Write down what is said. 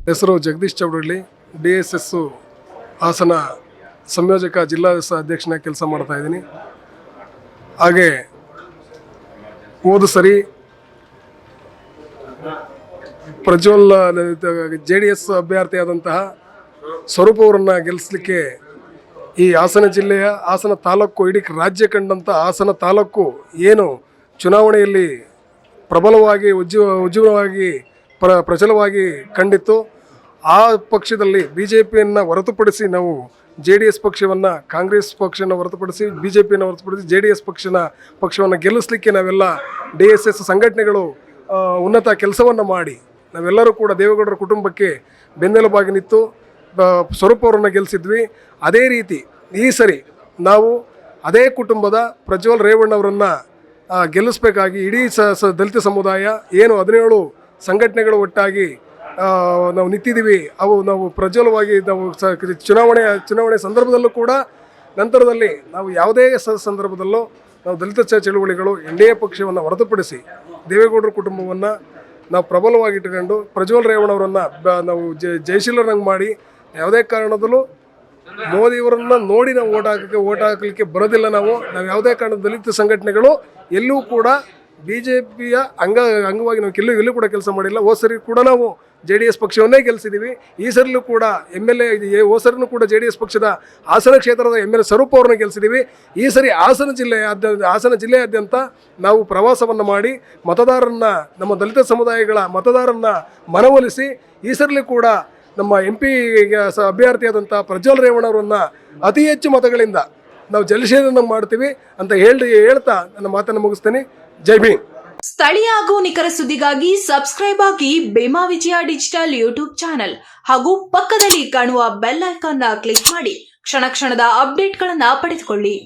ಹೆಸರು ಜಗದೀಶ್ ಚೌಡಳ್ಳಿ, DSS ಹಾಸನ ಸಂಯೋಜಕ ಜಿಲ್ಲಾ ಅಧ್ಯಕ್ಷನ ಕೆಲಸ ಮಾಡ್ತಾ ಇದ್ದೀನಿ. ಹಾಗೆ ಹೋದ ಸರಿ ಪ್ರಜ್ವಲ್ JDS ಅಭ್ಯರ್ಥಿಯಾದಂತಹ ಸ್ವರೂಪ್ ಅವರನ್ನು ಗೆಲ್ಲಿಸಲಿಕ್ಕೆ ಈ ಹಾಸನ ಜಿಲ್ಲೆಯ ಹಾಸನ ತಾಲೂಕು ಇಡೀ ರಾಜ್ಯ ಕಂಡಂಥ ಹಾಸನ ತಾಲೂಕು ಏನು ಚುನಾವಣೆಯಲ್ಲಿ ಪ್ರಬಲವಾಗಿ ಉಜ್ವಲವಾಗಿ ಪ್ರಚಲವಾಗಿ ಕಂಡಿತ್ತು. ಆ ಪಕ್ಷದಲ್ಲಿ BJPಯನ್ನು ಹೊರತುಪಡಿಸಿ ನಾವು JDS ಪಕ್ಷವನ್ನು, ಕಾಂಗ್ರೆಸ್ ಪಕ್ಷವನ್ನು ಹೊರತುಪಡಿಸಿ BJPಯನ್ನು ಹೊರತುಪಡಿಸಿ JDS ಪಕ್ಷವನ್ನು ಗೆಲ್ಲಿಸಲಿಕ್ಕೆ ನಾವೆಲ್ಲ DSS ಸಂಘಟನೆಗಳು ಉನ್ನತ ಕೆಲಸವನ್ನು ಮಾಡಿ ನಾವೆಲ್ಲರೂ ಕೂಡ ದೇವೇಗೌಡರ ಕುಟುಂಬಕ್ಕೆ ಬೆನ್ನೆಲುಬಾಗಿ ನಿಂತು ಸ್ವರೂಪ್ ಅವರನ್ನು ಗೆಲ್ಲಿಸಿದ್ವಿ. ಅದೇ ರೀತಿ ಈ ಸರಿ ನಾವು ಅದೇ ಕುಟುಂಬದ ಪ್ರಜ್ವಲ್ ರೇವಣ್ಣವರನ್ನು ಗೆಲ್ಲಿಸಬೇಕಾಗಿ ಇಡೀ ದಲಿತ ಸಮುದಾಯ ಏನು 17 ಸಂಘಟನೆಗಳು ಒಟ್ಟಾಗಿ ನಾವು ನಿಂತಿದ್ದೀವಿ. ನಾವು ಪ್ರಜ್ವಲವಾಗಿ ನಾವು ಚುನಾವಣೆ ಸಂದರ್ಭದಲ್ಲೂ ಕೂಡ ನಂತರದಲ್ಲಿ ನಾವು ಯಾವುದೇ ಸಂದರ್ಭದಲ್ಲೂ ನಾವು ದಲಿತ ಚಳುವಳಿಗಳು NDA ಪಕ್ಷವನ್ನು ಹೊರತುಪಡಿಸಿ ದೇವೇಗೌಡರ ಕುಟುಂಬವನ್ನು ನಾವು ಪ್ರಬಲವಾಗಿ ಇಟ್ಟುಕೊಂಡು ಪ್ರಜ್ವಲ್ ರೇವಣ್ಣವರನ್ನು ನಾವು ಜಯಶೀಲರಂಗೆ ಮಾಡಿ ಯಾವುದೇ ಕಾರಣದಲ್ಲೂ ಮೋದಿಯವರನ್ನು ನೋಡಿ ನಾವು ಓಟ್ ಹಾಕಲಿಕ್ಕೆ ಬರೋದಿಲ್ಲ. ನಾವು ಯಾವುದೇ ಕಾರಣದ ದಲಿತ ಸಂಘಟನೆಗಳು ಎಲ್ಲೂ ಕೂಡ BJPಯ ಅಂಗವಾಗಿ ನಾವು ಎಲ್ಲೂ ಕೂಡ ಕೆಲಸ ಮಾಡಿಲ್ಲ. ಹೋದ ಸರಿ ಕೂಡ ನಾವು JDS ಪಕ್ಷವನ್ನೇ ಗೆಲ್ಲಿಸಿದ್ದೀವಿ. ಈ ಸರಿಲೂ ಕೂಡ MLA ಹೋದ ಸರಿನೂ ಕೂಡ JDS ಪಕ್ಷದ ಹಾಸನ ಕ್ಷೇತ್ರದ MLA ಸ್ವರೂಪ್ ಅವ್ರನ್ನ ಗೆಲ್ಲಿಸಿದ್ದೀವಿ. ಈ ಸರಿ ಹಾಸನ ಜಿಲ್ಲೆಯಾದ್ಯಂತ ನಾವು ಪ್ರವಾಸವನ್ನು ಮಾಡಿ ಮತದಾರರನ್ನ, ನಮ್ಮ ದಲಿತ ಸಮುದಾಯಗಳ ಮತದಾರರನ್ನ ಮನವೊಲಿಸಿ ಈ ಸರಿಲೂ ಕೂಡ ನಮ್ಮ MP ಅಭ್ಯರ್ಥಿಯಾದಂಥ ಪ್ರಜ್ವಲ್ ರೇವಣ್ಣವರನ್ನು ಅತಿ ಹೆಚ್ಚು ಮತಗಳಿಂದ ನಾವು ಜಲಶೇಖರಣೆ ಮಾಡ್ತೀವಿ ಅಂತ ಹೇಳ್ತಾ ನನ್ನ ಮಾತನ್ನು ಮುಗಿಸ್ತೇನೆ. ಜೈ ಭೀಮ್. ಸ್ಥಳೀಯ ಹಾಗೂ ನಿಖರ ಸುದ್ದಿಗಾಗಿ ಸಬ್ಸ್ಕ್ರೈಬ್ ಆಗಿ ಬೇಮಾ ವಿಜಯ ಡಿಜಿಟಲ್ ಯೂಟ್ಯೂಬ್ ಚಾನೆಲ್ ಹಾಗೂ ಪಕ್ಕದಲ್ಲಿ ಕಾಣುವ ಬೆಲ್ ಐಕಾನ್ ಕ್ಲಿಕ್ ಮಾಡಿ ಕ್ಷಣ ಕ್ಷಣದ ಅಪ್ಡೇಟ್ಗಳನ್ನು ಪಡೆದುಕೊಳ್ಳಿ.